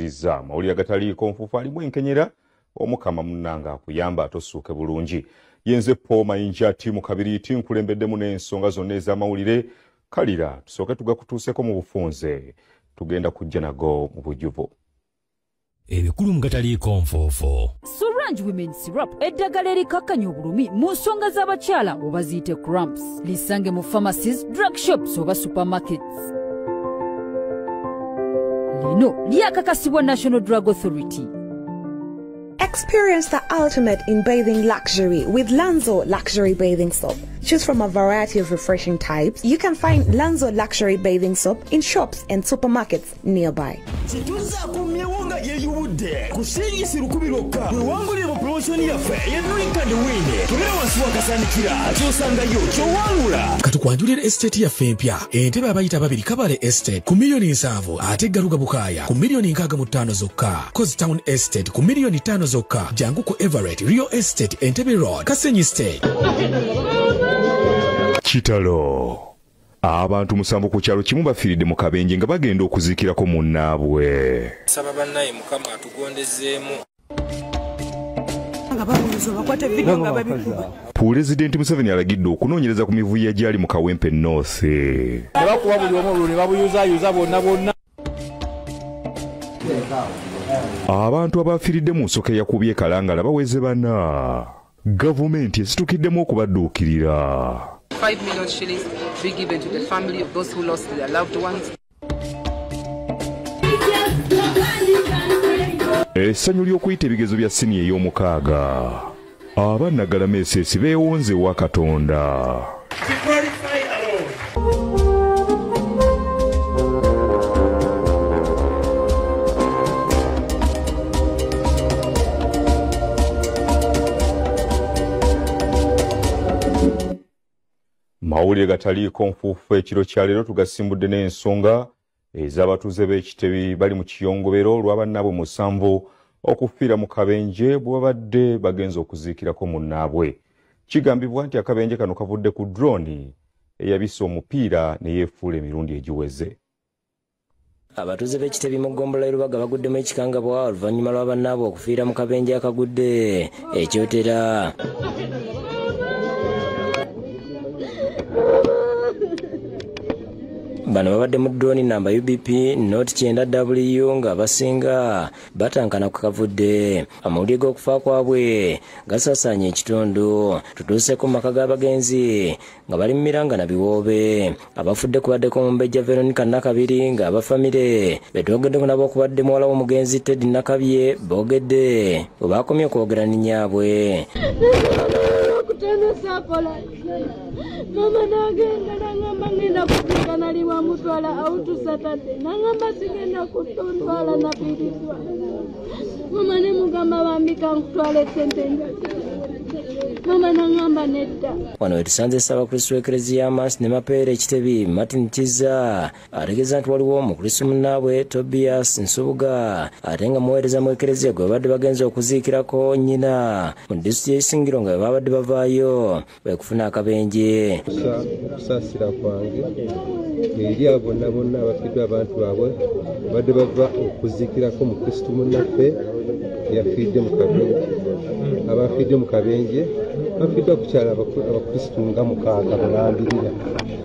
Atukkiriza amawulire agataliiko nfuufu alimu enkenyera omukama munnanga akuyamba atosuuke bulungi. Yenze Paul Mayinja ttiimu kabiriiti nkulembeddemu n'ensonga zonna ez'amawulire. Kalira tusooke tugakutuuseko mu bufunze. Tugenda kujja nago mu bujjuvu. Ebikulu mugataliiko nfuufu. Sorange Women Syrup eddagala erikakkanya obulumi mu nsonga z'abakyala oba ziyite cramps. Lisange mu pharmacies, drug shops oba supermarkets. Lino lyakakasibwa National Drug Authority. Experience the ultimate in bathing luxury with Lanzo Luxury Bathing Soap. Choose from a variety of refreshing types. You can find Lanzo Luxury Bathing Soap in shops and supermarkets nearby. Katukwanjulira estate ya Fempia. Entebe abayita babiri Kabale Estate ku milioni 7 ate Garuga Bukaya ku milioni 65 zokka. Coast Town Estate ku milioni 5 zokka. Jangu ku Everett Rio Estate Entebbe Road Kasenyi Estate. Kitalo. Abantu musanvu ku kyalo kimu bafiiridde mu kabenje nga bagenda okuziikirako munnaabwe. Saba bannaye Mukama atugondezeemu. Pulezidenti Museveni alagidde okunoonyereza ku mivuyo egyali mu Kawempe North. Bakuba buli omu ne babuyuzaayuza bonna. Abantu abafiiridde mu nsoko eyakubye Kalangala baweze bana. Gavumenti esitukiddemu okubadduukirira. 5 million shillings be given to the family of those who lost their loved ones. Essanyu ly'okuyita ebigezo bya siniya ey'omukaaga. Abannagala meesesi beewonze wa Katonda. Mawulire gataliiko nfuufu ekiro kya leero tugasimbudde n'ensonga ez'abatuuze b'ekitebi bali mu kiyongobero lwa bannaabwe musanvu okufiira mu kabenje bwe babadde bagenza okuziikirako munnaabwe. Kigambibwa nti akabenje kano kavudde ku drone eyabisa omupiira ne yeefuula emirundi egiweze. Abatuuze b'ekitebi mu Ggombolola Lubaga baguddemu ekikangabwa oluvannyuma lwa bannaabwe okufiira mu kabenje akagudde ekyotera. Bano babadde mu drone namba UBP not 9W nga basinga batankana ku kavudde. Amawulire g'okufa kwabwe gasaasaanya ekitundu. Tutuuse ku maka g'abagenzi nga bali mu miranga na biwoobe. Abafudde kubaddeko Mumbejja Veronica Nakabiri nga abafamire betwogeddeko nabo okubadde muwala w'omugenzi Ted Nakabye boogedde bwe baakomye okwogera n'innyabwe. Mama nagenda nangamba ngenda kufika nali wa mutwala autu Saturday nangamba sigenda kutondwala nabirizwa. Mama ne mugamba bambika nkutwala sente mama nangamba nedda. Wano wetusanze Ssaabakristu w'Eklezia Masi ne Mapeera Ekitebi Martin Kiza ategeeza nti waliwo omukristu munnaabwe Tobias Nsubuga ate nga muweereza mu Eklezia gwe babadde bagenza okuziikirako nnyina mu disitulikiti y'Isingiro nga babadde bavaayo bekufuna akabenje. Okusaasira kwange eri abo bonna abafiddwa abantu baabwe badde bava okuziikirako mu Kristu munnaffe eyafiidde mu kabenje. Abafiidde mu kabenje bafiddwa kukyala abakristu nga 6 balambirira.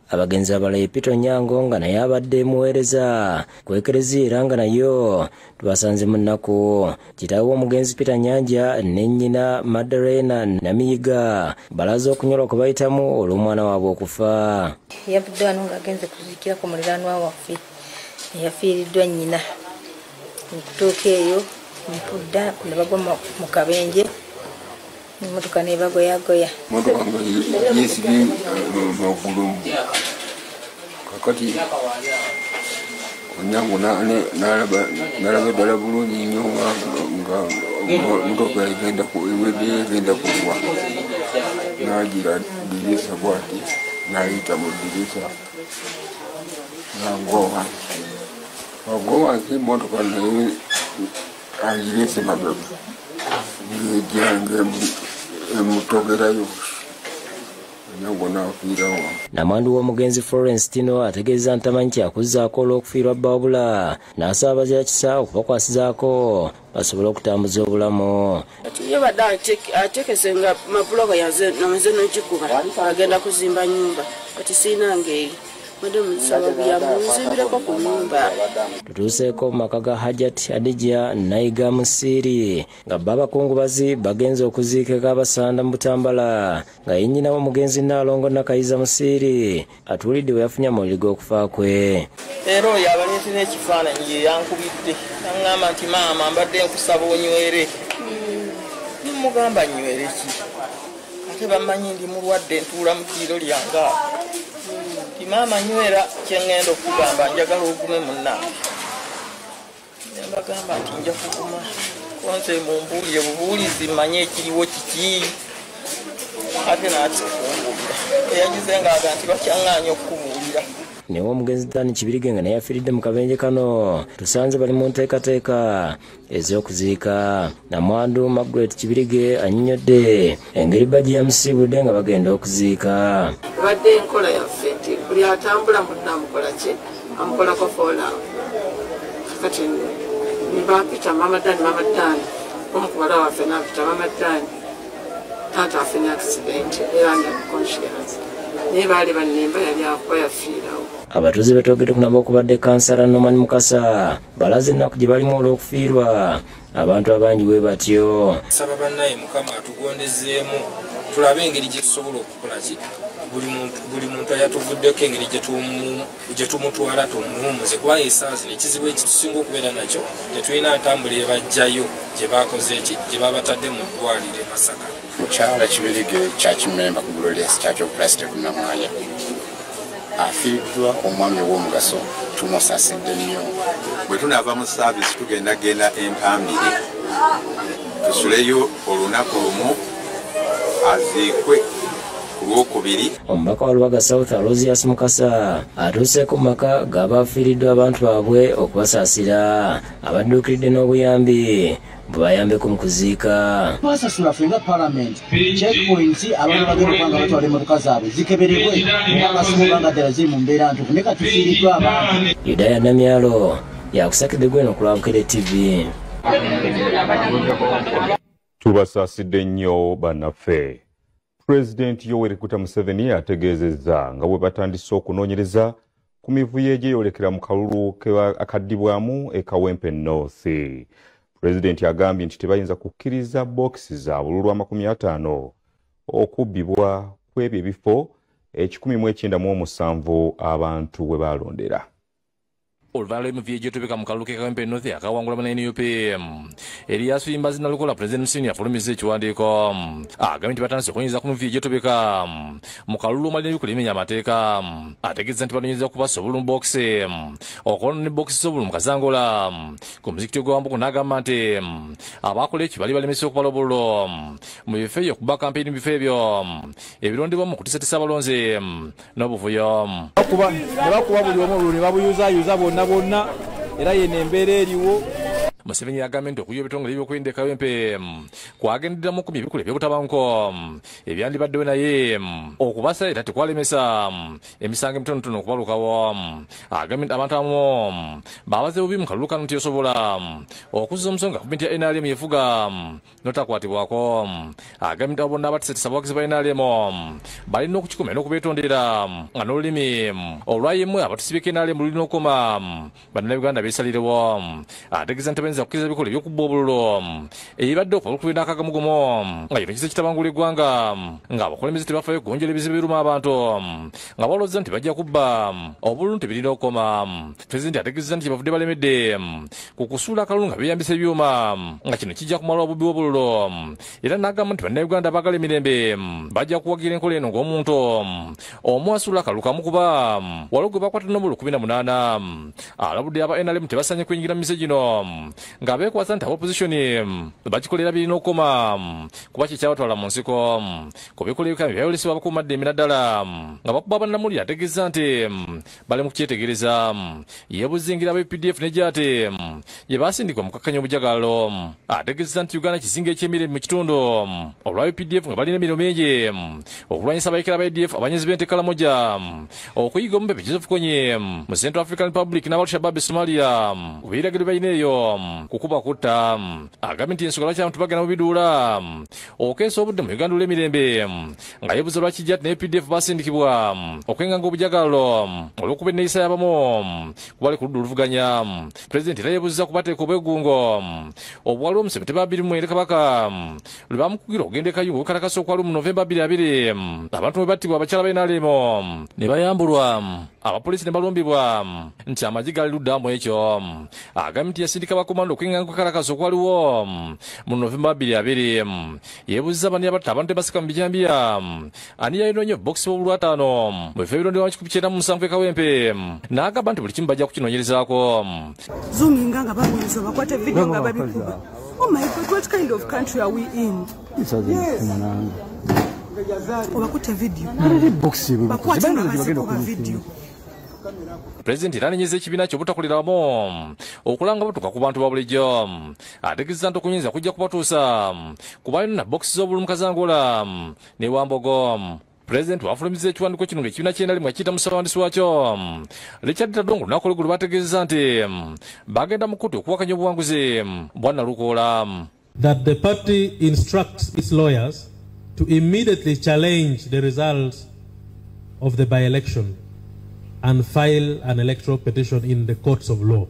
Abagenzi abalala Pito Nyango nga naye abadde muweereza ku Eklezia era nga nayo tubasanze mu nnaku. Kitaawe w'omugenzi Peter Nyanja ne nnyina Madarena Namiyiga balaze okunyolwa kwe bayitamu olw'omwana waabwe okufa. Yavudde wano ng'agenze kuziikira ku muliraanwa waffe eyafiiriddwa nnyina. Okutuuka eyo mpudda ne bagwa mu kabenje emotoka ne bagoyagoya. Motoka nga yesibye magulu kakati onyango nalaba ddala bulungi nnyo nga motoka egenda kugwa nagira dirisa bwati nayita mu dirisa nangowa nti motoka naye agirese mabega ngejanga emutogerayo Namwandu w'omugenzi Florence Tino ategeeza ntamanyi kyakuzzaako olw'okufiirwa Babula n'asaba abazira okubakwasizaako basobole okutambuza obulamu. Iyo badde atekese nga mabuloga namaze n'okikuba agenda kuzimba nyumba kati siina ngeri mwede musaba byamuzimbireko ku nyumba. Tutuuseeko mu maka ga Hajat Adija Nayiga Musiri nga babakungubazi bagenze okuziika abasanda mu Butambala nga yennyina w'omugenzi Naalongo Nakayiza Musiri atuulidde we yafunye amawulire g'okufa kwe. Era oyo abaleetera ekifaananyi ye yankubidde n'aŋŋamba nti maama mbadde nkusaba onywere. Nimugamba nywere ki? Ate bamanyi ndi mulwadde ntuula mu kiiro lyange. Maama nywera kyengenda okugamba njagala ogume munnange. Nembagamba nti nja kuguma konse mumbuulire bubuulizi manye ekiriwo kiki. Ate naati kumbulira eyagize ngaaga nti bakyaŋŋaanya okukubuulira. Naye omugenzi Dani Kibirige nga naye afiiridde mu kabenje kano tusanze bali mu nteekateeka ez'okuziika. Namwandu Margaret Kibirige annyonnyodde engeri bajje yamusiibudde nga bagenda okuziika. Badde enkola yaffe nti buli atambula munna amukola ki amukolako foola. Kati nibampita Mama Dani omukubala waffe nampita Mama Dani taata afune accident era ndi unconscious. Naye baali bannemba yali akuba yafiirawo. Abatuuze betwogedde ku nabo okubadde kansala Norman Mukasa balaze ennaku gye balimu olw'okufiirwa abantu abangi bwe batyo. Saba bannaye Mukama atugondezeemu tulabe engeri gye tusobola okukola ki buli muntu ayatuvuddeko engeri gye tumutwala tumuwumuze kuba esaazi ekizibu ekitusinga okubeera nakyo tetulina ntambula ebajjayo gye bakoze eki gye babatadde mu ddwaliro e Masaka. Mukyala Kibirige kyakimemba ku Glorious Church of Christ Kunamwaya afiiriddwa omwami ow'omugaso tumusaasidde nnyo. Bwe tunaava mu saavisi tugendagenda Empambire tusuleyo olunaku lumu aziikwe ku Lwokubiri. Omubaka wa Lubaga South Aloysius Mukasa atuuseeko mu maka g'abafiiriddwa abantu baabwe okubasaasira abadduukiridde n'obuyambi bayambeko mu kuziika. Twasasula ffe nga Parliament checkpoints abantu bagenda okubanga batwala emmotoka zaabwe zikeberebwe n'amasimu banga ddala ziri mu mbeera ntuufu naye katufiiriddwa abantu. Yudaya Namyalo yakusakidde gweno ku Lwabukere TV. Tubasaasidde nnyo bannaffe. Pulezidenti Yoweri Kaguta Museveni ategeezezza nga bwe batandise okunoonyereza ku mivuyo egyeyolekera mu kalulu akaddibwamu e Kawempe North. Pulezidenti agambye nti tebayinza kukkiriza bookisi za bululu 50 okubbibwa kw'ebyo ebifo 197 abantu we balondera. Oluvannyuma lw'emivuyo egyetobeka mu kalulu k'Ekawempe North akawangula mu NUPM Erias Mbazi Nalukola President Museveni afulumizza ekiwandiiko agambye nti batandise okunoonyereza ku mivuyo egyetobeka mu kalulu malina ebikola ebimenya amateeka ategeeza nti banoonyereza kubasa obululu mu bookisi okola ne bookisi z'obululu mu Kazangola ku muzikiti gw'Wambugu n'agamba nti abakola ekyo bali balemese okubala obululu mu bifo ebyo okuba kampeyini mu bifo ebyo ebirondebwamu okutisatisa abalonzi n'obuvuyo. Ne bakuba buli omu olulu ne babuyuzaayuza bonna era yene embeera eriwo. Museveni yagambye nti okuyiwa ebitongole by'okwerinda e Kawempe kwagendereramu ku ebikula eby'obutabanguko ebyandibaddewo naye okubasa era tekwalemesa emisango emitonotono okubalukawo. Agambye nti abantu abamu baabaze bubi mu kalulu kano nti esobola okuzza omusonga ku bintu ya NRM yefuga n'otakwatibwako. Agambye nti abo bonna abatisatisa abawagizi ba NRM balina okukikomera n'okubeetondera nga n'olulimi olwayemu abatusi b'e NRM lulina okukoma bannayuganda beesalirewo. Ategeeza nti bayinza kukkiriza ebikola ebyokubba obululu ebibadde okuva olukubiri n'akagamu gumu nga kino kiza kitabangula eggwanga nga abakulembeze tebafaayo okugonjera ebizibu ebiruma abantu nga balowooza nti bajja kubba obululu nti birina okukoma. Pulezidenti ategeeza nti bavudde balemedde ku kusuula akalulu nga beeyambisa ebyuma nga kino kijja kumala obubbi bw'obululu era n'agamba nti bannayuganda abaagala emirembe bajja kuwagira enkola eno ng'omuntu omu asuula akalulu kamu kuba waliwo gwe bakwata n'obululu 18. Alabudde aba NRM tebasanye kwenyigira mu mise gino ng'abeekwasa nti opposition bakikolera birina okukoma kuba kikyawatwala mu nsiko ku bikolebwa ebyayolesebwa abakuumaddembe naddala nga bakuba bannamulira ategeeza nti bali mu kukyetegereza yeebuzingira aba UPDF ne gy'ate ye baasindikwa mu kakkanya obujagalo ategeeza nti Uganda kizinga eky'emirembe mu kitundu olwa UPDF nga balina emirimu mingi okulwanyisa abayeekera ba ADF abanyenzi b'ente Kalamoja okuyiga omupepe Joseph Kony mu Central African Republic n'Al-Shabaab e Somalia kubiragiro balina eyo kukuba kutta agambye nti ensonga lwaki abantu bagenda mu biduula okeesa obudde mu Uganda olw'emirembe nga yeebuza lwaki gy'ate ne UPDF basindikibwa okwenganga obujagalo olw'okuba enneeyisa y'abamu kubali ku ludda oluvuganya pulezidenti era yeebuziza kubateeka obwegungo obwali omusebe babiri mwende Kabaka lwe bamukugira okugenda e Kayunga okukalakasa okwali mu Novemba 2020 abantu mwe battibwa abakyala b'enaalemo ne bayambulwa abapoliisi ne balumbibwa nti amagye gali luddamu ekyo agambye nti yasindika bakomando okwenganga okukalakasa okwaliwo mu Novemba 2020 yeebuziza bani abatta abantu tebasika mu bijambiya ani yayinoonye obubokisi bw'olwataano mu bifo ebirondebwa mu 1970 e Kawempe n'agamba nti buli kimu bajja kukinoonyerezaako zoominga nga babuuliza bakwate video nga babikuba. Oh my God, what kind of country are we in? Yes. Obakutte video. Bakwate nga bazikuba video. Pulezidenti era anenyeza ekibiina kye obutakoleramu okulanga batuuka ku bantu ba bulijjo ategeeza nti okunyinza kujja kubatuusa kuba alina bokisi z'obululu mu Kazangola ne Wambogo. Pulezidenti wafulumiza ekiwandiiko kino ng'ekibiina ky'enalimu akiyita musawandiisi wakyo Richard Tadongo lunaku olweggulo bategeeza nti bagenda mu kkooti okuwakanya obuwanguzi bwa Nalukoola. That the party instructs its lawyers to immediately challenge the results of the by-election and file an electoral petition in the courts of law.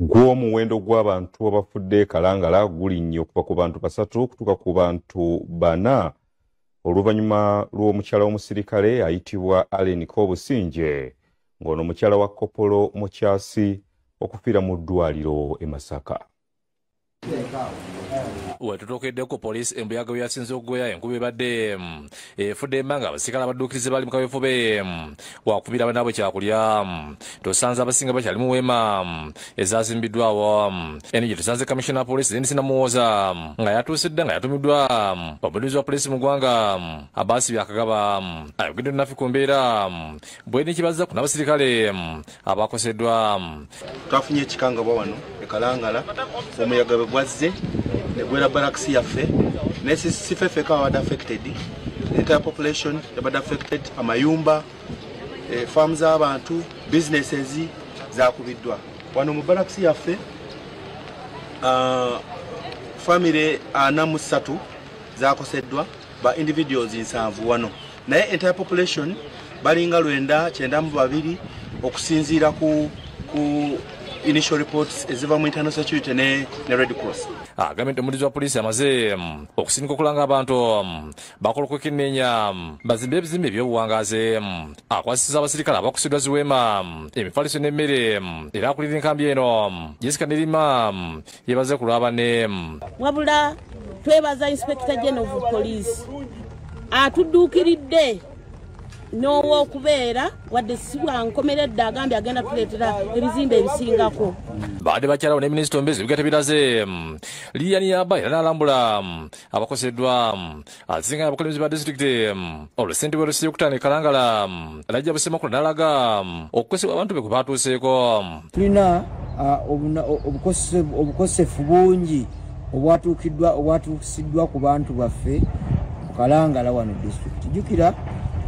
Gw'omuwendo gw'abantu abafudde Kalangala gulinnye okuva ku bantu 3 okutuuka ku bantu 4 oluvannyuma lw'omukyala w'omusirikale ayitibwa Allen Kobusinje ng'ono mukyala wa Kopolo Mukyasi okufiira mu ddwaliro e Masaka. Wetutokeddeko poliisi embuyaga bwe yasinze okugoya enkuba ebadde efudde emmanga abasirikale abadduukirize bali mu kaweefube wakubira bannaabwe kyakulya tosanze abasinga bakyali mu weema ezazimbiddwawo eno gye tusanze kamishona poliisi Denis Namuwoza nga yatuuse dda nga yatumiddwa omuduuzi wa poliisi mu ggwanga Abbas Byakagaba ayogedde naffe ku mbeera bw'eni kibaza ku n'abasirikale abakoseddwa. Twafunye ekikangabwa wano e Kalangala omuyaga bwe gwazze negwera barakisi yaffe nesifefe kawa wad affected entire population yabad affected amayumba farm z'abantu businesses zakubiddwa wano mu barakisi yaffe family 43 zakoseddwa ba individuals 7 wano naye entire population balinga 992 okusinziira ku initial reports eziva mu international security ne Red Cross. Agambye nti omuduuzi wa poliisi amaze okusindika okulanga abantu bakolokoka enneenya bazimbe ebizimbe ebyobuwangaazi akwasisiza abasirikale abakusiddwa ziweema emifaliso n'emmere era akulira enkambi eno Jessica Nerima yebaze ku lwabane. Wabula twebaza Inspector General of Police atudduukiridde n'ow'okubeera wadde sibwa nkomeredde agambye agenda tuleetera ebizimbe ebisingako. Baadde bakyalawo ne minisita ombezi ebigata biraze Liyani Yaba era n'alambula abakoseddwa asinga abakulembeze ba disitulikiti olwo ssentebe w'Olusiri e Kalangala Lajja Busemakula n'alaga okukosebwa abantu be kwe baatuuseeko. Tulina obukosefu bungi obwatuusiddwa ku bantu baffe mu Kalangala wano disitulikiti. Jjukira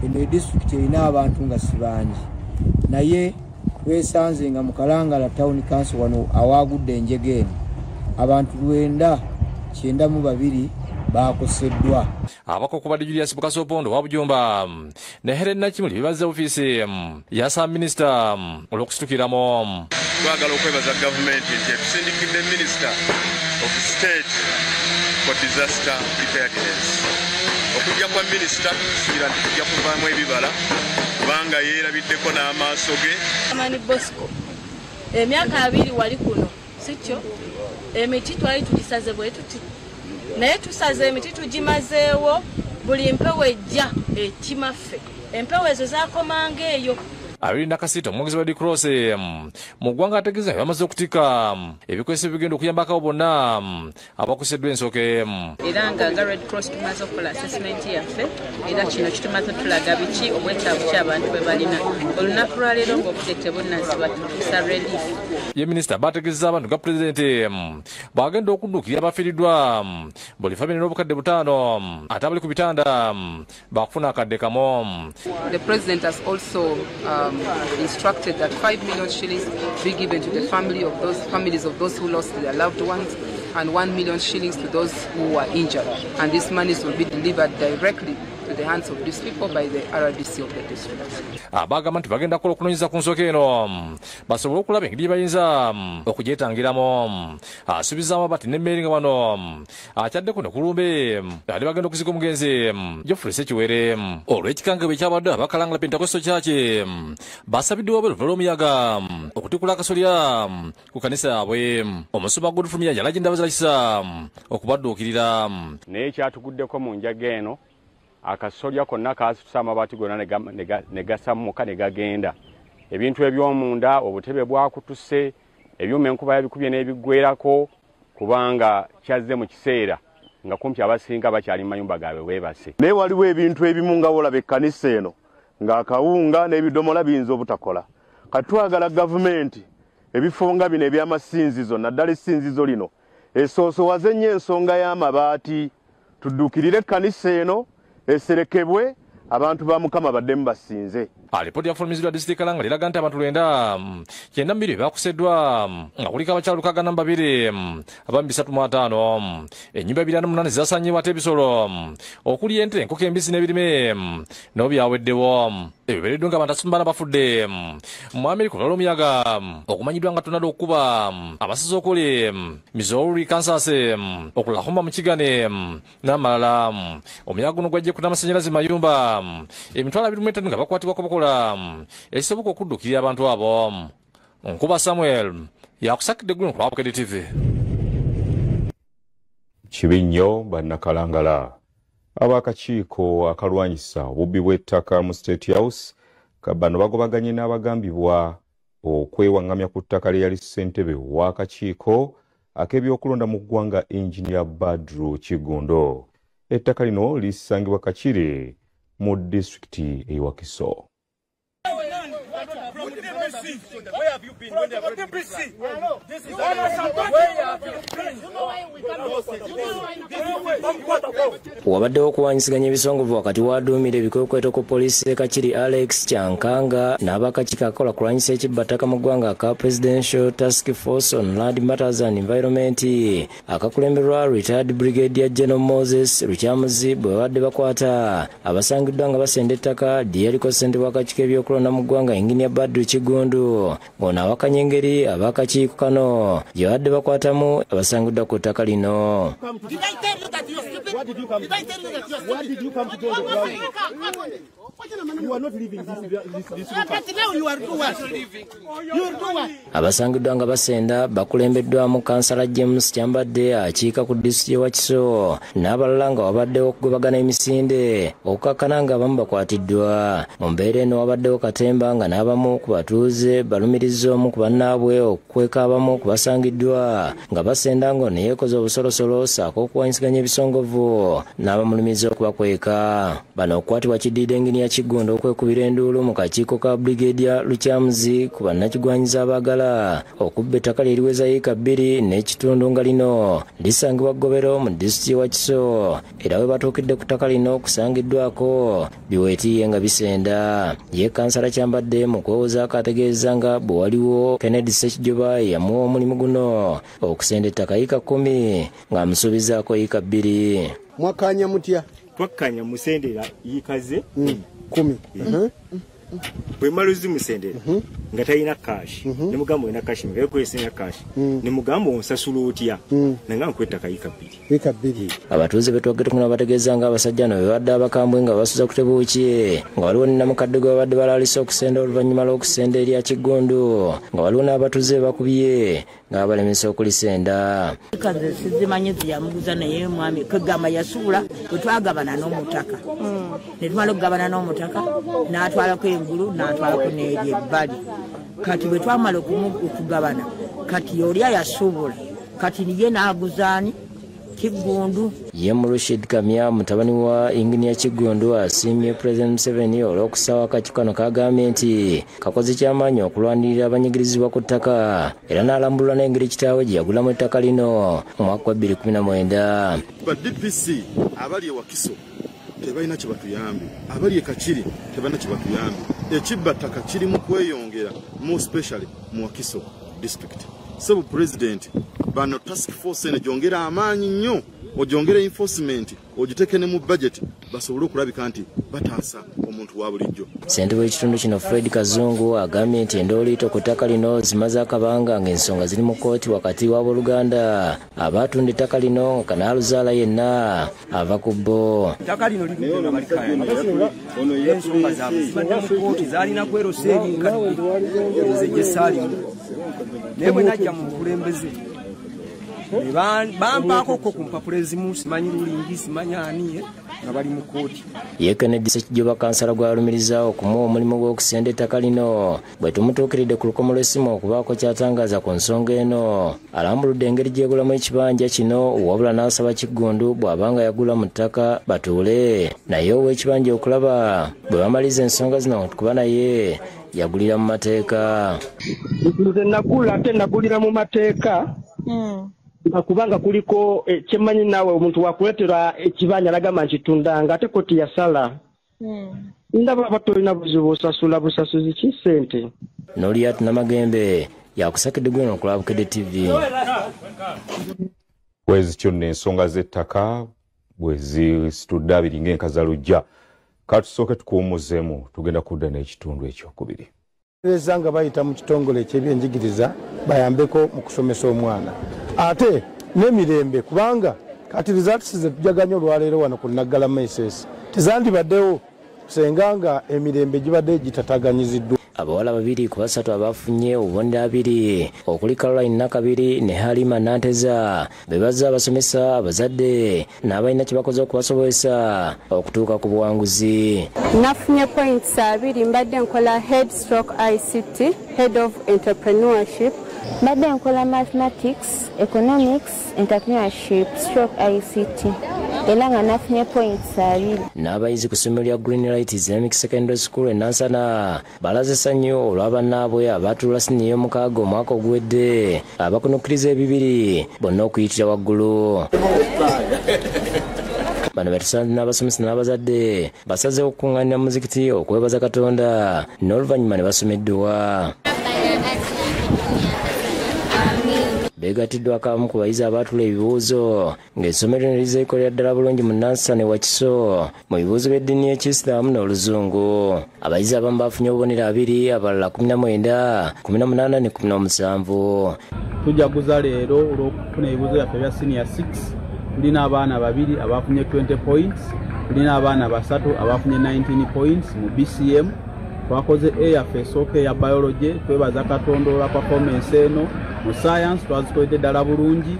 eno disitulikiti erina abantu nga si bangi naye twesanze nga mu Kalangala Town Council wano awaagudde enjega eno abantu 992 bakoseddwa. Abakoko ba Julius Bukasopondo wa Bujumba ne Helen Nakimuli bibaza ofiisi yasa minisita olw'okusitukiramu. Twagala okwebaza gavumenti nti etusindikidde Minister of State for Disaster Preparedness. Okujja kwa minisita tusuubira nti tujja kuvaamu ebibala kubanga yeerabiddeko n'amaaso ge. Amani Bosco emyaka 2 wali kuno sikyo emiti twali tugisaze bwe tuti naye tusaze emiti tugimazeewo buli mpewo ejja ekimaffe empewo ezo zaakomanga eyo. 26 omwogezi wa Red Cross mu ggwanga ategeeza bamaze okutika ebikozesa bigenda okuyambako bonna abakoseddwa ensooke. Era nga Red Cross tumaze okukola assessment yaffe era kino kitumaze tulaga biki obwetaavu ky'abantu bwe balina. Olunaku lwaleero ng'obudde tebunnazibwa tutuusa relief. Ye minisita bategeeza abantu nga pulezidenti bw'agenda okudduukirira abafiiriddwa buli famire n'obukadde 5 ate abali ku bitanda bakufuna akadde kamu. The president has also instructed that 5 million shillings be given to the families of those who lost their loved ones and 1 million shillings to those who were injured. And these monies will be delivered directly to the hands of these people by the RDC of the district. Abagamba nti bagenda kukola okunoonyeza ku nsooka eno basobole okulaba engeri bayinza okugyetangiramu. Asuubizaamu bati n'emmeeri nga wano akyaddeko ne kulumbe ate bagenda okuzika omugenzi Geoffrey Sekiwere. Olw'ekikangabwa ekyabadde abakalangala Pentecostal Church basabiddwa oluva lw'omuyaga okutikula akasolya ku kanisa yaabwe. Omusumba Godfrey Muyanja alagye endaba zalakisa okubadduukirira. Naye kyatuguddeko mu njaga eno akasolya konna kaasitusa amabaati gonna ne gasammuka ne gagenda. Ebintu eby'omunda obutebe bwakutuse, ebyuma enkuba yabikubye n'ebiggwerako kubanga kyazze mu kiseera nga kumpi abasinga bakyali mu mayumba gaabwe weebase. Naye waliwo ebintu ebimu nga wolaba ekkanisa eno ng'akawunga n'ebidomola biyinza obutakola. Katwagala gavumenti ebifo nga bino eby'amasinzizo naddala essinzizo lino esoosowaze nnyo ensonga y'amabaati tudduukirire ekkanisa eno eserekebwe abantu ba Mukama baddemu basinze. Alipooti yafulumizibwa disitulikiti Kalangala eraga nti abantu 92 bakuseddwa nga kuliko abakyala 202 abamu 35. Ennyumba 28 zasaanyibwa ate ebisolo okuli ente, enkoko embisi n'ebirime n'obyaweddewo. Ebibereddwa nga abantu 80 bafudde mu Amerika olw'omuyaga okumanyiddwa nga tornado okukuba amasasi okuli Missouri, Kansas, Oklahoma, Michigan n'amalala. Omuyaga guno gwajje ku n'amasannyalaze mayumba emitwalo 25 nga bakwatibwako bakola ekisoboka okuddukirira abantu abo. Nkuba Samuel yakusakidde guno ku Lwabukede TV. Kibinyo bannakalangala abakakiiko akalwanyisa obubbi bw'ettaka mu State House bano bagobaganye n'abagambibwa okwewaŋŋamya ku ttaka lye yali ssentebe w'akakiiko ak'ebyokulonda mu ggwanga Engineer Badru Kigondo. Ettaka lino lisangibwa Kakire mu disitulikiti e Wakiso. Where have you been when they are going to this is where have you been? Wabaddewo okuwanyisiganya ebisongovu wakati w'aduumira ebikwekweto ku poliisi e Kakiri Alex Kyankanga n'abakakiiko akakola kulwanyisa ekibbattaka mu ggwanga aka Presidential Task Force on Land Matters and Environment akakulemberwa Retired Brigadier General Moses Lukyamuzi bwe babadde bakwata abasangiddwa nga basenda ettaka lyaliko ssentebe w'akakiiko ebyokulonda mu ggwanga Engineer Badru Kigondo. Ono awakanya engeri abakakiiko kano gye babadde bakwatamu abasangiddwa ku ttaka lino. What did you come? Why did you come to do the crowd? You are not leaving this. But now you are doing what? You are doing what? Abasangiddwa nga basenda bakulembeddwamu Kansala James Kyambadde akiika ku disitulikiti wa Kiso n'abalala nga wabaddewo okugobagana emisinde okukakkana nga abamu bakwatiddwa. Mu mbeera eno wabaddewo katemba nga n'abamu ku batuuze balumiriza omu ku bannaabwe okukweka abamu ku basangiddwa nga basenda ngo neyeekoza obusolosolo saako okuwanyisiganya ebisongovu n'abamulumiza okubakweka. Bano okukwatibwa kiddiide Engineer Kigondo okwekubira enduulu mu kakiiko ka Brigadier Lukyamuzi ku bannakigwanyiza abaagala okubba ettaka lye liweza yiika 2 n'ekitundu nga lino lisangibwa Ggobero mu disitulikiti wa Kiso era we batuukidde ku ttaka lino kusangiddwako biweetiye nga bisenda. Ye Kansala Kyambadde mu kwewozaako ategeeza nga bwe waliwo Kennedy Ssekijoba yamuwa omulimu guno okusenda ettaka yiika 10 ng'amusuubizaako yiika 2. Mwakanya mutya? Twakkanya musendera yiikaze 10. Bwe maluzi musendera nga talina cash ne mugamba olina cash nga yakozesa cash ne mugamba onsasula otya nanga nkwettaka yiika 2. Abatuuze betwagge tukuna bategeeza nga abasajja no bebadde abakambwe nga basuza ku tebuuki nga waliwo ne namukadde gwe babadde balaalisa okusenda oluvannyuma lw'okusenda erya Kigondo nga waliwo n'abatuuze bakubye nga balemesa okulisenda. Kaze sizimanyi ziyamuguza naye mwami kwegamba yasuula bwe twagabana n'omutaka ne tumala okugabana n'omutaka n'atwalako engulu n'atwalako n'eri ebbali kati bwe twamala okugabana kati oli ayasobola kati niye n'aguzaani Kigundu. Ye Rashid Kamya mutabani wa Engineer Kigundu asiimye President Museveni olw'okusawa akakikano ka gavumenti kakoze ky'amaanyi okulwanirira abanyigirizibwa ku ttaka era n'alambulula n'engeri kitaawe gye yagulamu ettaka lino mu mwaka wa 2019. Ba DPC abali e Wakiso tebalina kye batuyambe, abali e Kachiri tebalina kye batuyambe. Ekibba ttaka kiri mu kweyongera more especially mu Wakiso district. Sebo President bano task force ene jongera amaanyi nnyo ojongera enforcement ogitekene mu budget basobole okulabika nti bataasa omuntu wa bulijjo. Ssentebe w'ekitundu kino Fred Kazungu agambye nti endooliito ku ttaka lino zimaze akabanga ng'ensonga ziri mu kkooti wakati w'abooluganda abaatunda ettaka lino kanaaluzaala yenna ava ku bbo. Ettaka lino lirudde nga balikayana ensonga zaabwe zibadde mu kkooti zaalina kwerosa erinkadde nze gye saalimu naye bwe najja mu bukulembeze bampaako ko ku mpapula ezimu simanyi lulingi simanyi ani nga bali mu kkooti. Ye Kennedy Ssekijoba kansala gw'alumiriza okumuwa omulimu gw'okusenda ettaka lino bwe tumutuukiridde ku lukomo lw'essimu okubaako kyatangaaza ku nsonga eno. Alambuludde engeri gyegulamu ekibanja kino wabula n'asaba Kigundu bw'abanga yagula mu ttaka batuule naye ow'ekibanja okulaba bwe bamaliza ensonga zino kuba naye yagulira mu mateeka. Nze nagula ate nagulira mu mateeka kubanga kuliko kyemanyi naawe omuntu wakuletera ekibanja nagamba nkitundanga ate koti yasala ndaba batolina buzibu osasula busasuzi ki ssente. Noliat Namagembe yakusakidde gweno okulabukidde TV. Bwezi kyonna ensonga z'ettaka bwe zisitudde abiri ng'enkazalujja katusooke tukuwummuzeemu tugenda kudda n'ekitundu ekyokubiri. Leza nga bayita mu kitongole eky'ebyenjigiriza bayambeko mu kusomesa omwana ate n'emirembe kubanga kati results ze tujaganya olwaleero wano ku Naggala Maises tezandibaddewo senga nga emirembe gibadde gitataaganyiziddwa. Abawala babiri ku basatu abafunye obubonero abiri okuli Caroline Nakabiri ne Halima Nanteza bebaza abasomesa abazadde n'abalina kye bakoze okubasobozesa okutuuka ku buwanguzi. Nafunye points abiri mbadde nkola Headstroke ICT, Head of Entrepreneurship. Mbadde nkola Mathematics, Economics, Entrepreneurship, Stroke ICT. Era nga nafunye points abiri. N'abayizi ku ssomero lya Green Light Islamic Secondary School e Nansana balaze essanyu olw'abannaabwe abaatuula siniya omukaaga omwaka oguwedde abakunukkiriza ebibiri bonna okuyitira waggulu. Bano betusanze n'abasomesa n'abazadde basazeewo okukuŋŋaanira mu muzikiti okwebaza Katonda n'oluvannyuma ne basomeddwa. Begatiddwa akamu ku bayizi abaatula ebibuuzo ng'essomero lino lizeekolera ddala bulungi mu Nansana Wakiso mu bibuuzo by'eddiini y'Ekisiraamu n'Oluzungu. Abayizi abamu bafunye obubonero abiri abalala 19, 18 ne 17. Tujaguza leero olw'okufuna ebibuuzo byaffe bya senior 6 tulina abaana babiri abafunye 20 points, tulina abaana basatu abafunye 19 points mu BCM. Twakoze A yaffe esooka eya biology twebaza Katonda olwa performance eno. Mu science twazikoledde ddala bulungi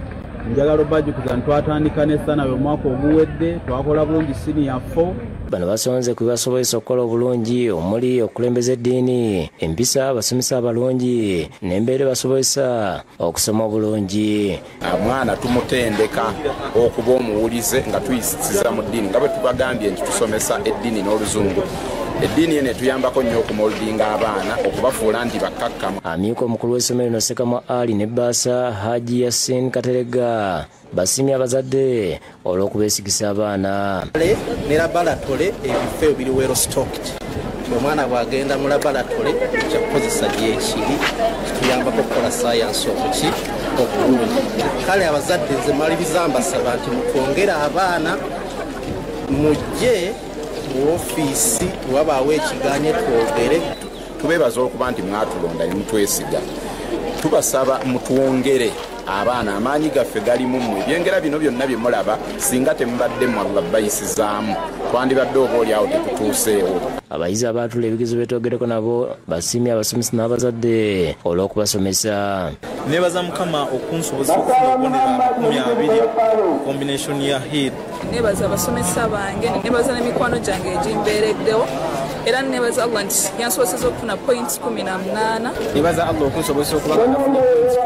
njagala obajjukiza ntwatandika n'essanawe omwaka oguwedde twakola bulungi senior 4. Bano basonze kubibasobozesa okukola obulungi omuli okulembeza eddiini empisa abasomesa abalungi n'embeera basobozesa okusoma obulungi. Omwana tumutendeka okuba omuwulize nga tuyisisiza mu ddiini nga bwe tubagambye nti tusomesa eddiini n'Oluzungu. Eddiini ene tuyambako nnyo okumoldinga abaana okubafuula nti bakkakkamu. Amyuka omukulu w'essomero lino Ssekamwa Ali ne Baasa Haji Yasin Katerega basimye abazadde olw'okubeesigisa abaana. Ne labalatole ebifo biri wero stocked. Omwana bw'agenda mu labalatole kya kukozesa gyekiri kituyambako okukola science okuki obulungi. Kale abazadde nze maliriza mbasaba nti mutwongere abaana mujje mu ofiisi wabaawo ekiganye twogere. Tubeebaza okuba nti mwatulonda ne mutwesiga. Tubasaba mutwongere abaana amaanyi gaffe gali mu mmwe. Ebyengera bino byonna bye mulaba singa temubadde mwabula bayisizaamu twandibadde oba oli awo tetutuuseewo. Abayizi abaatula ebigezo byetwogereko nabo basimye abasomesa n'abazadde olw'okubasomesa. Nebaza Mukama okunsoboza okufuna obubonero 20 combination ya HID. Nebaza abasomesa bange nebaza n'emikwano gyange egimbeereddewo era nebaza Allah nti yansobozesa okufuna points 18. nebaza Allah okunsobozesa okuba nga nafuna points 17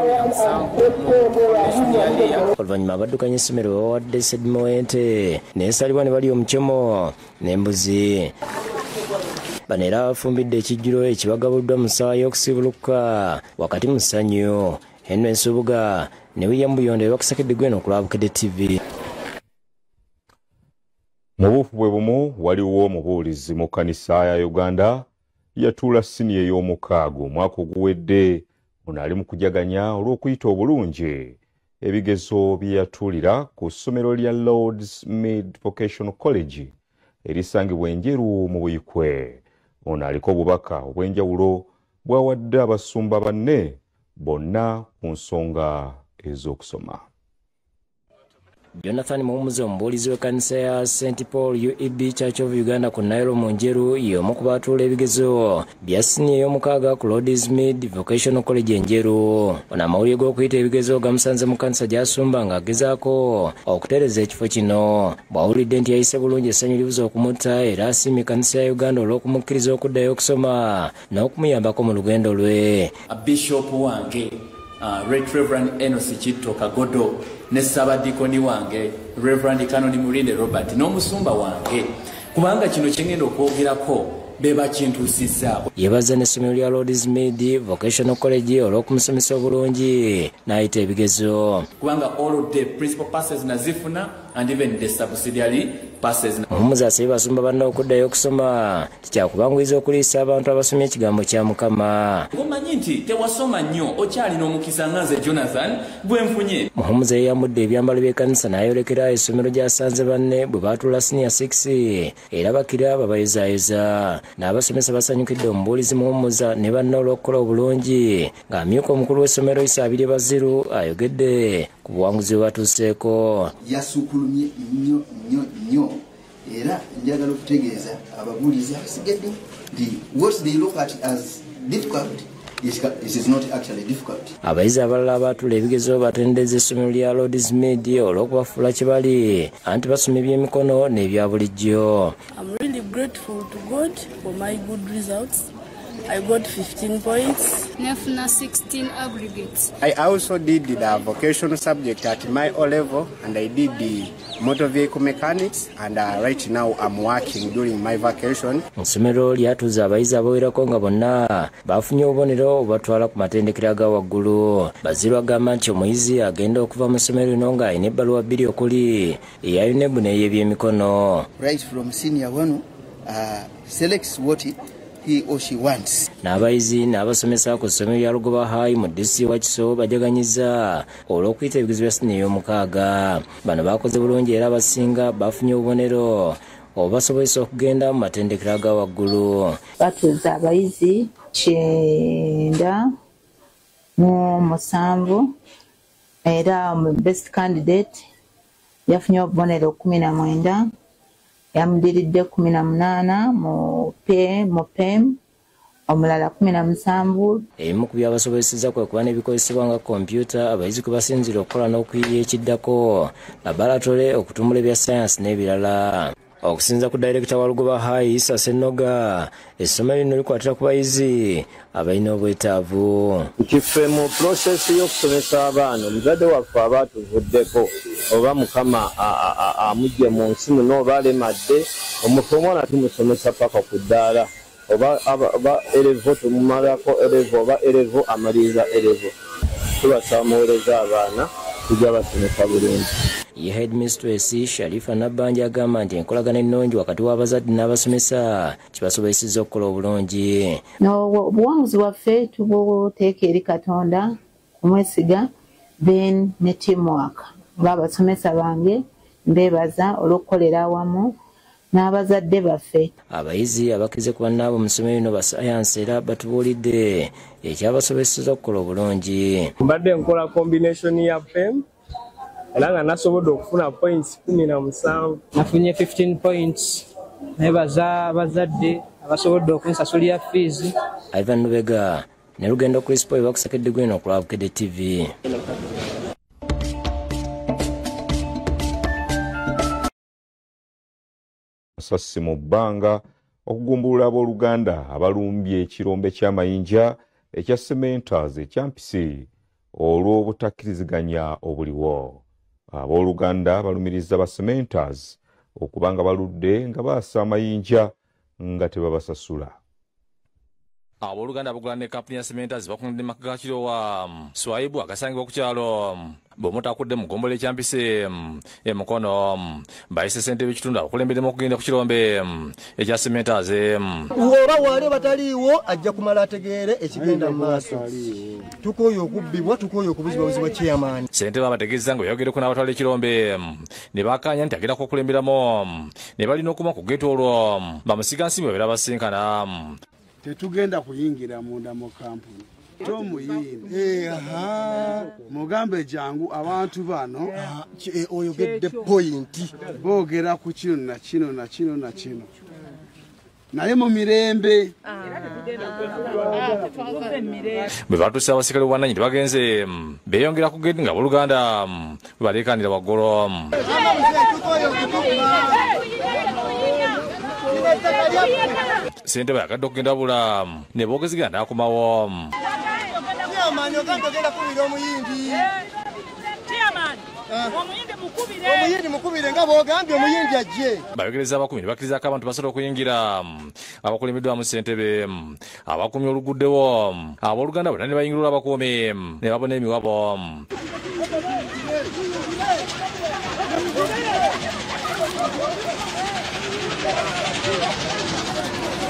oluvannyuma abaddukanya essomero bawadde sedimoente neesalibwa ne bali omucomo n'embuzi. Bano era bafumbidde ekijjulo ekibagabuddwa mu ssaawa y'okusibuluka wakati mu ssanyu. Henry Nsubuga ne William Buyonde bakusakedde gweno ku Lwabukedde TV. Mu buufu bwe bumu waliwo omubuulizi mu kkanisa ya Uganda yatuula siniya ey'omukaaga omwaka oguwedde. Ono ali mu kujaganya olw'okuyita obulungi ebigezo bye yatuulira ku ssomero lya Lord's Mid Vocational College erisangibwa enjeru mu Buyikwe. Ono aliko obubaka obw'enjawulo bw'awadde abasumba banne bonna ku nsonga ez'okusoma. Jonathan Muhumuza omubuulizi w'ekkanisa ya St. Paul UEB Church of Uganda ku Nairo mu Njeru y'omu ku baatuula ebigezo bya siniya ey'omukaaga ku Lord's Mid Vocational College enjeru. Ono amawulire g'okuyita ebigezo gamusanze mu kkanisa gy'asumba ng'agezaako okutereeza ekifo kino. Bw'awulidde nti yayise bulungi essanyu libuza okumutta era asiimye ekkanisa ya Uganda olw'okumukkiriza okuddayo okusoma n'okumuyambako mu lugendo lwe. Bishop wange Right Reverend Enos Kitto Kagodo ne Sabadikoni wange Reverend Canon Mulinde Robert n'omusumba wange kubanga kino kyengenda okwogerako beba kintusizza. Yebaza n'essomero lya Lord's Mid Vocational College olw'okumusomesa obulungi n'ayita ebigezo kubanga all of the principal passes nazifuna and even the subsidiary passes. Muhumuza asabye basumba banne okuddayo okusoma tikyakubanguyiza okuliisa abantu abasomye ekigambo kya Mukama. Omanyi nti tewasoma nnyo okyalina omukisa nga nze Jonathan bwe nfunye. Muhumuza yeyambudde ebyambalo by'ekkanisa n'ayolekera essomero gy'asanze banne bwe baatuula senior 6 era bakira babayozaayoza. N'abasomesa basanyukidde omubuulizi Muhumuza ne banne olw'okukola obulungi ng'amyuka omukulu w'essomero Issa Abiri Baziru ayogedde ku buwanguzi bwe batuuseeko. Yasukulumye nnyo era njagala okutegeeza ababuulizi abasigadde nti what they look at as difficult is not actually difficult. Abayizi abalala abaatuula ebigezo batendeza essomero lya Lord's Mid olw'okubafuula kye bali anti basoma eby'emikono n'ebya bulijjo. I'm really grateful to God for my good results. I got 15 points. Nefuna 16 aggregates. I also did the vocational subject at my O level and I did the motor vehicle mechanics and right now I'm working during my vacation. Essomero lyatuuza abayizi abawerako nga bonna bafunye obubonero obatwala ku matendekero aga waggulu. Baziru agamba nti omuyizi agenda okuva mu ssomero lino ng'alina ebbaluwa bbiri okuli eya UNEB n'ey'ebyemikono. Right from senior 1 selects what he or she wants. N'abayizi n'abasomesa ku ssomero lya Lugoba High mu DC wa Kiso bajaganyiza olw'okuyita ebigezo bya siniya ey'omukaaga. Bano bakoze bulungi era abasinga bafunye obubonero obubasobozesa okugenda mu matendekero aga waggulu. Batuuza abayizi 9 era best candidate yafunye obubonero 19. Yamudiridde 18 mu PEM omulala 17. Ebimu ku byabasobozeseza kwe kuba n'ebikozesebwa nga kompyuta abayizi kwe basinzira okukola n'okuyiiya ekiddako laboratory okutumbula ebya science n'ebirala. Okusinza ku Director wa Lugoba High Issa Ssennoga essomero lino likwatira ku bayizi abalina obwetaavu. Kiffe mu process y'okusomesa abaana omuzadde waffe aba atuvuddeko oba Mukama amugye mu nsi muno oba alemadde omufu omwana tumusomesa paka ku ddaala oba erevo tumumalako erevo oba erevo amaliriza erevo. Tubasaba muweereza abaana tujja basomesa bulungi. Ye Headmistress Sharifa Nabbanja agamba nti enkolagana ennungi wakati w'abazadde n'abasomesa kibasobozesezza okukola obulungi. Obuwanguzi bwaffe tubuteeka eri Katonda kumwesiga then ne teamwork. Abasomesa bange mbeebaza olw'okukolera awamu n'abazadde baffe. Abayizi abakkirize ku bannaabwe mu ssomero lino ba sayansi era batubuulidde ekyabasobozesezza okukola obulungi. Mbadde nkola combination ya PEM era nga nasobodde okufuna points 17. Nafunye 15 points. Nebaza abazadde abasobodde okunsasulira fees. Ivan Lubega ne Lugendo Crispo bakusakedde gwino ku Lwabukedde TV. Masasi mu bbanga okugumbulula abooluganda abalumbye ekirombe ky'amayinja ekya Cementers ekyampisi olw'obutakkiriziganya obuliwo. Abooluganda balumiriza ba Cementers okubanga baludde nga baasa amayinja nga tebabasasula. Abooluganda abagula ne kampuni ya Cementers bakungudde maka ga Kirowa Swaibu agasangibwa ku kyalo bw'omutakudde mu ggombolola ekyampise emukono bayise ssentebe w'ekitundu abakulemberemu okugenda ku kirombe ekya Cementers. Oba wali bataliiwo ajja kumala ategeere ekigenda mu maaso. Tukooye okubbibwa, tukooye okubuzibwabuzibwa chairman. Ssentebe abategeeza nga yayogereko n'abatwala ekirombe ne bakkaanya nti agenda kukulemberamu ne balina okuma ku geeto olwo bamusigansimbi babeera basinkana. Tetugenda kuyingira munda mu kampuni tomuyini mugambe jangu abantu bano oyogedde pointi boogera ku kino na kino na kino na kino naye mu mirembe bwe batuuse abasikale b'obwannanyi tebagenze beeyongera ku gedi nga abooluganda baleekaanira waggulu. Ssentebe yagadde okugenda bula ne boogezigenda n'akomawo. Omuyindi mukubire nga bw'ogambye omuyindi ajje. Bayogereza abakumi ne bakkirizako abantu basobola okuyingira abakulembeddwamu ssentebe abakumye oluguddewo abooluganda bonna ne bayingirula abakuumi ne babona emiwabo.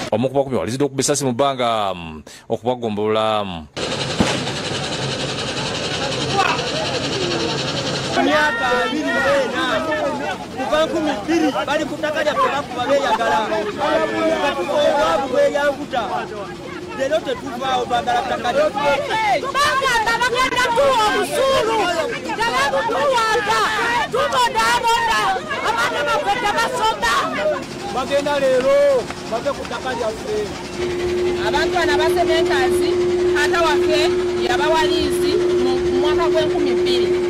Omu ku bakumi walizidde okuba essasi mu bbanga okubagombolola. Myaka 24 kuva 20 bali ku ttaka lyaffe bakuba beeyagala obwavu bweyanguta leero tetuvaawo twagala ttaka lyaffe kubanga nga bagenda tuwa obusuulu tebabutuwanga tubondaabonda abaana baffe tebasoma bagenda leero bave ku ttaka lyaffe. Abantu bano aba Cementers taata waffe yabawa liizi mu mwaka gw'2000.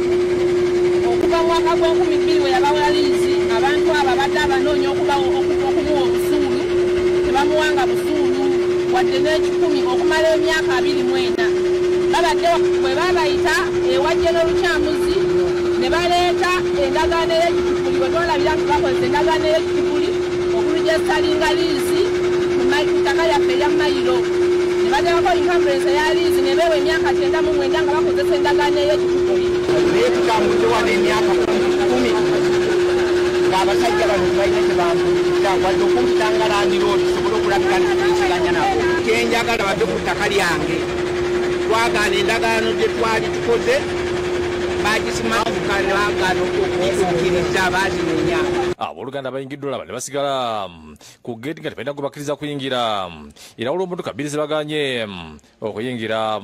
Okuva mu mwaka gw'2000 we yabawa liizi abantu abo abadde abanoonya okumuwa obusuulu tebamuwanga busuulu wadde n'ekikumi okumala emyaka 24. Babadde bwe babayita ewajje n'olukyamuzi ne baleeta endagaano ey'ekikuli bwe twalabira nti bakozesa endagaano ey'ekikuli okulugyessalinga liizi ku ttaka lyaffe erya Mayiro ne bateekako inkambulensi eya liizi ne beewa emyaka 99 nga bakozesa endagaano ey'ekikuli. Naye tutambudde wano emyaka 10 ng'abasajja bano balina kyebambuulira wadde okuntangalandira tusobole okulabika nti tuteeseganya nabo. Kyenjagala badde ku ttaka lyange twagaana endagaano gye twali tukoze bagisimaamukalagaano okugituukiriza baazinenya. Abooluganda bayingiddwa olaba ne basigala ku geeti nga tebalina gwe bakkiriza kuyingira era olw'emmotoka bbiri ze bagaanye okuyingira.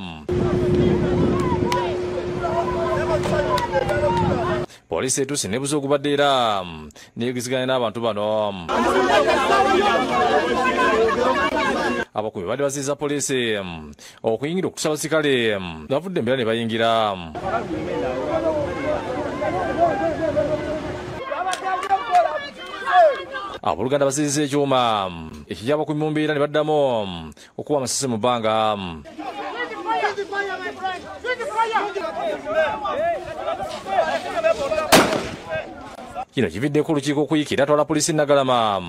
Poliisi etuuse n'ebuuza ogubadde era neegiziganya n'abantu bano. Abakumi badde baziyiza poliisi okuyingira okutusa abasikale bavudde embeera ne bayingira. Abooluganda baziyiza ekyuma ekijja abakumi mu mbeera ne baddamu okuwa amasasi mu bbanga. Kino kividdeko olukiiko okuyiikira atwala poliisi Nagalama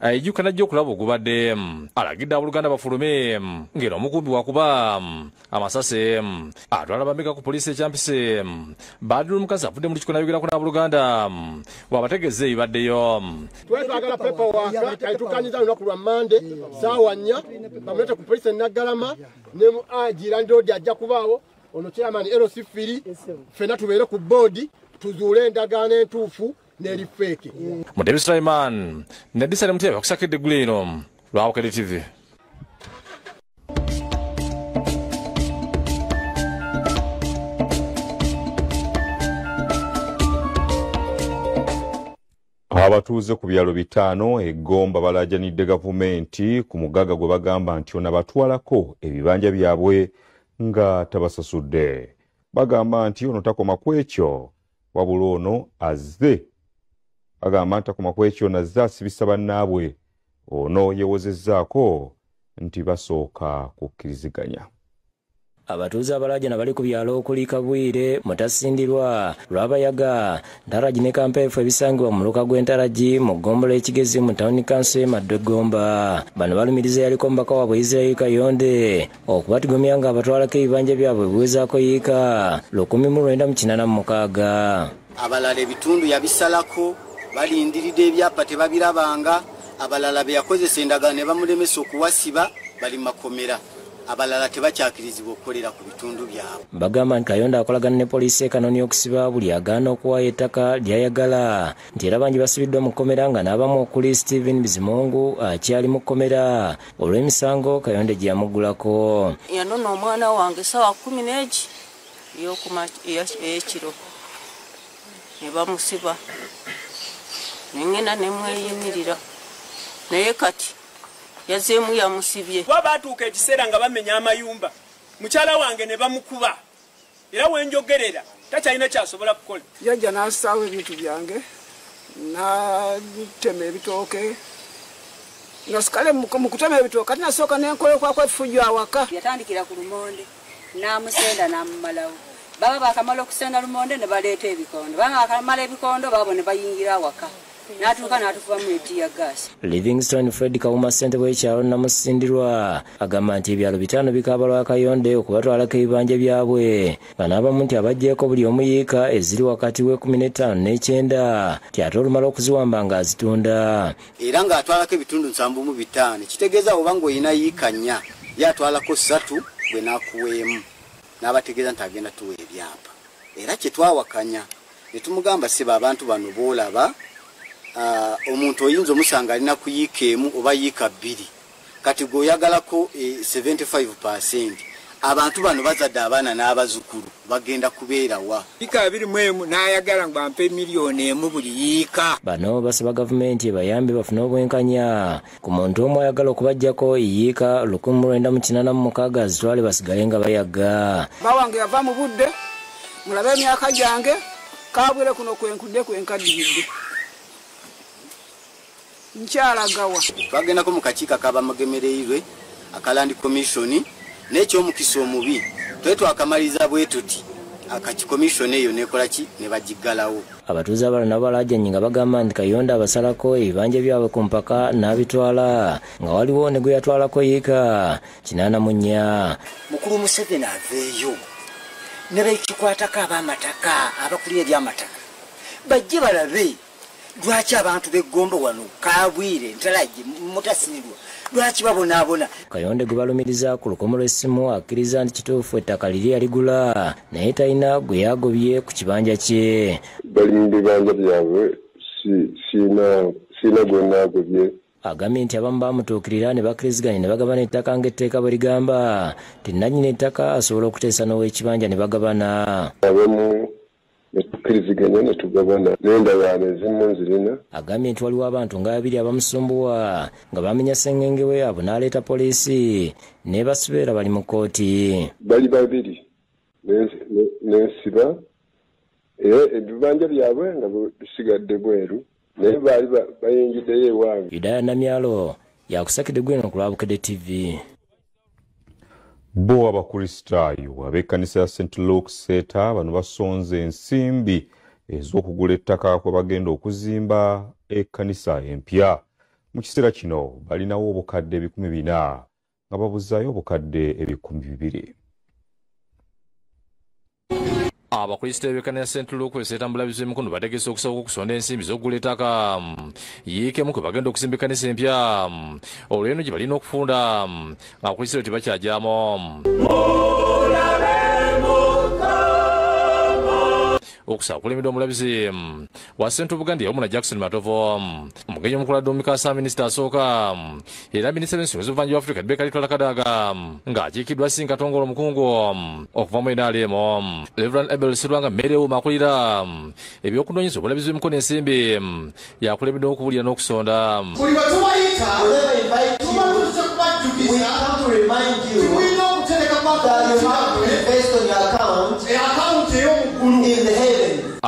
ejjuka najja okulaba ogubadde alagidde abooluganda bafulume ng'era omukumbi wakuba amasase atwala bameka ku poliisi ekyampise badde omukazi avudde mu lukiiko nayogerako n'abooluganda bw'abategeeza ebibaddeyo. Twetwagala paperwork kaitukaniza olunaku lwa Mande ssaawa 4 bamulete ku poliisi Nagalama ne mu Agira Ndodi ajja kubaawo ono chairman LC Firi ffenna tubeere ku boodi tuzuule endagaano entuufu neri fake. Mutebi Sulaiman ne Disale Mutebi akusakidde eggulu eno lwa Bukedde TV. Abatuuze ku byalo 5 eGomba balaajanidde gavumenti ku mugaga gwe bagamba nti ono batwalako ebibanja byabwe nga tabasasudde. Bagamba nti ono takoma ku ekyo wabula ono azze. Bagamba nti takoma ku ekyo nazze asibisa bannaabwe ono yewozezzaako nti basooka kukkiriziganya. Abatuuze abalajana bali ku byalo okuli Kabwire, Mutasindirwa, Lwabayaga, Ntaragi ne Kampeefu ebisangibwa mu luka gw'Entaragi mu ggombolola ekigezi mu Town Council Maddegomba. Bano balumiriza yaliko mbaka waabwe Israel Kayonde okubatigomya nga abatwalako ebibanja byabwe biwezaako yiika 1986. Abalala ebitundu yabisalako balindiridde ebyapa tebabirabanga, abalala be yakozesa endagaano ne bamulemesa okuwasiba bali makomera. Abalala tebakyakirizibwa okukolera ku bitundu byabwe. Bagamba nti Kayonde akolagana ne poliisi Kanoni okusiba buli agaana okuwaayo ettaka ly'ayagala, nti era bangi basibiddwa mu kkomera nga n'abamu okuli Stephen Bizimungu akyali mu kkomera olw'emisango Kayonde gye yamuggulako. Yanona omwana wange sawa 10 ey'ekiro ne bamusiba nengenda nemweyimirira naye kati yazeemu yamusibye. Batuuka ekiseera nga bamenya amayumba mukyala wange ne bamukuba era wenjogerera takyalina kyasobola kukola. Yajja n'asaawo ebintu byange n'atema ebitooke nasikale mu kutema ebitooke kati nasooka n'enkola okwakwefujo awaka. Yatandikira ku lumonde n'amusenda n'amumalawo. Baba bakamala okusenda lumonde ne baleeta ebikondo. Baba bakamala ebikondo babo ne bayingira awaka. Natuka natufuba mu etiya gas. Livingstone Fred Kawuma ssentebe w'ekyalo Namusindirwa agamba nti ebyalo 5 bikabalwa Kayonde okubatwalako ebibanja byabwe nga n'abamu nti abaggyeko buli omu yiika eziri wakati we 15 n'ekyenda ti ate olumala okuziwamba nga azitunda. Era ng'atwalako ebitundu 75 kitegeeza oba ng'olina yiika 4 yatwalako 3 bwe n'akuweemu n'abategeeza nti agenda tuwa ebyapa. Era kye twawakanya ne tumugamba siba abantu bano boolaba omuntu oyinza omusanga alina kuyiika emu oba yiika 2 kati gweoyagalako 75%. Abantu bano bazadde abaana n'abazukulu bagenda kubeerawa. Yiika 21 n'ayagala nga mpe miliyoni 1 buli yiika. Bano basaba gavumenti ebayambe bafune obwenkanya ku muntu omu ayagala okubaggyako yiika 1986 azitwale basigale nga bayaga. Bawange yava mu budde mulabe emyaka gyange Kabwire kuno kwenkudde kwenkaddiridde. Nkyalagawa bagendako mu kakiiko k'abamagemereirwe akalandi komishoni n'ekyomukisa omubi twetwakamaliza bwe tuti akakikomishoni eyo nekola ki ne bagiggalawo. Abatuuze abalala nabo balajjanye nga bagamba nti Kayonde abasalako ebibanja byabwe ku mpaka n'abitwala nga waliwo ne gwe yatwalako yiika 84. Mukulu Museveni aveeyo ne bekikwatako ab'amataka abakulira eby'amataka bajje balabe lwaki abantu beggomba wano Kabwire Ntaragi Mutasindirwa lwaki babonaabona. Kayonde gwe balumiriza ku lukomo lw'essimu akkiriza nti kituufu ettaka liri yaligula naye talina gwe yagobye ku kibanja kye. Bali mu bibanja byabwe siina gwe naagobye. Agambye nti abamu bamutuukirira ne bakkiriziganya ne bagabana ettaka ng'etteeka bwe ligamba ti nannyini ettaka asobola okuteesa n'ow'ekibanja ne bagabana. Abamu ne tukkiriziganya ne tugabana n'endagaano ezimu nzirina. Agambye nti waliwo abantu nga 2 abamusumbuwa nga bamenya ssengenge we abo n'aleeta poliisi ne basubeera bali mu kkooti. Bali 2 n'ensiba era ebibanja byabwe nga bisigadde bweru naye baali bayingiddeyo ewaabwe. Yudaya Namyalo yakusakidde gweno ku Lwabukedde TV. Bo abakristaayo ab'ekkanisa ya St. Luke Seeta bano basonze ensimbi ez'okugula ettaka kwe bagenda okuzimba ekkanisa empya. Mu kiseera kino balinawo obukadde 400 nga babuzaayo obukadde 200. Abakristaayo b'ekkanisa ya St. Luke Seeta Mbulabizi Mukundu bategese okusaba okusonda ensimbi z'okugula ettaka yiikemu kwe bagenda okuzimba ekkanisa empya olw'eno gye balina okufunda ng'abakristaayo tebakyajyamu. Okusaba kulemedde omulabizi wa St. Buganda Omuna Jackson Matovo omugenyi omukulu wa Dominican minisita asooka era minisita w'ensonga z'obuvanjuba Africa Rebecca Litwala Kadaga ng'akiikiddwa Sinkatongole omukungu okuva mu NRM Reverend Abel Sirwanga mmere omu akulira ebyokunoonyeza omulabizi w'emikono ensimbi yakulemedde okubulira n'okusonda. Buli bwe tubayita tuba tutuze kubajjukiza tulina okutereka akawunti ey'omugulu.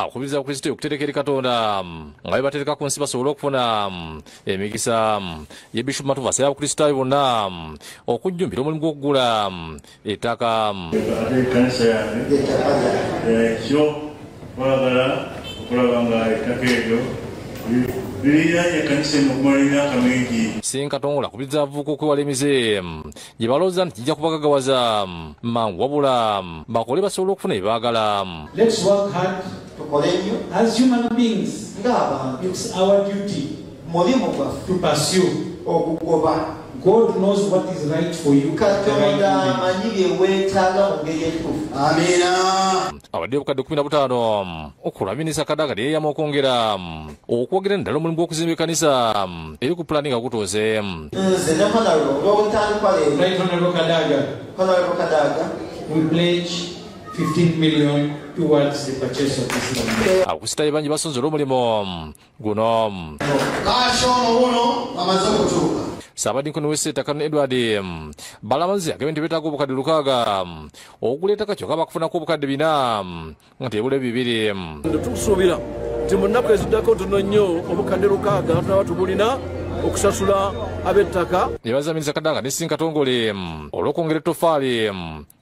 akubiriza abakristo okuterekera Katonda nga bebatereka ku nsi basobole okufuna emikisa ye Bishop Matuva asaba abakristo bonna okujjumbira omulimu gw'okugula ettaka. Ekkanisa yange ekyo twagala okulaba nga ettaka eryo liriraanye ekkanisa eno okumala emyaka mingi. Ssenkatongola akubiriza abavubuka okwewala emize gye balowooza nti kijja kubagagawaza mangu wabula bakole basobole okufuna bye baagala. Let's work hard as human beings. It's our duty to pursue. God knows what is right for you. Abadde obukadde 15 okulabinisa Kadaga yeeyama okwongera okwogerera ddala omulimu gw'okuzimba ekkanisa eri ku pulaani nga gutuuse. Right Honorable Kadaga, we pledge 15 million towards the purchase of this land. Abakusitayi bangi basonzera omulimu guno. Saabadinkoni w'Essetta Kano Edward Balamazi agambye nti beetaaga obukadde 600 okugula ettaka kyokka bakufunako obukadde 4 nga tebule 2. Tukusuubira nti mu nnaku eziddako ntono nnyo obukadde 600 tunaba tubulina okusasula ab'ettaka. Yebaza Minisita Kadaga ne Ssenkatongole olw'okwongera ettofaali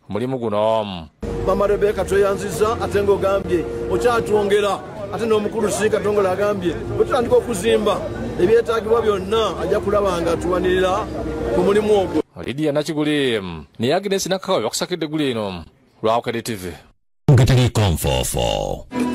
mulimu guno. Mama Rebeka tweyanziza ate ng'ogambye okyatwongera ate n'omukulu Ssenkatongole agambye bwe tutandika okuzimba ebyetaagibwa byonna ajja kulaba nga tuwanirira ku mulimu ogwo. Lydia Nakiguli ne Agnes Nakakawa bakusakidde eggulu eno lwa Wakadde TV. Ngatali Comfort 4.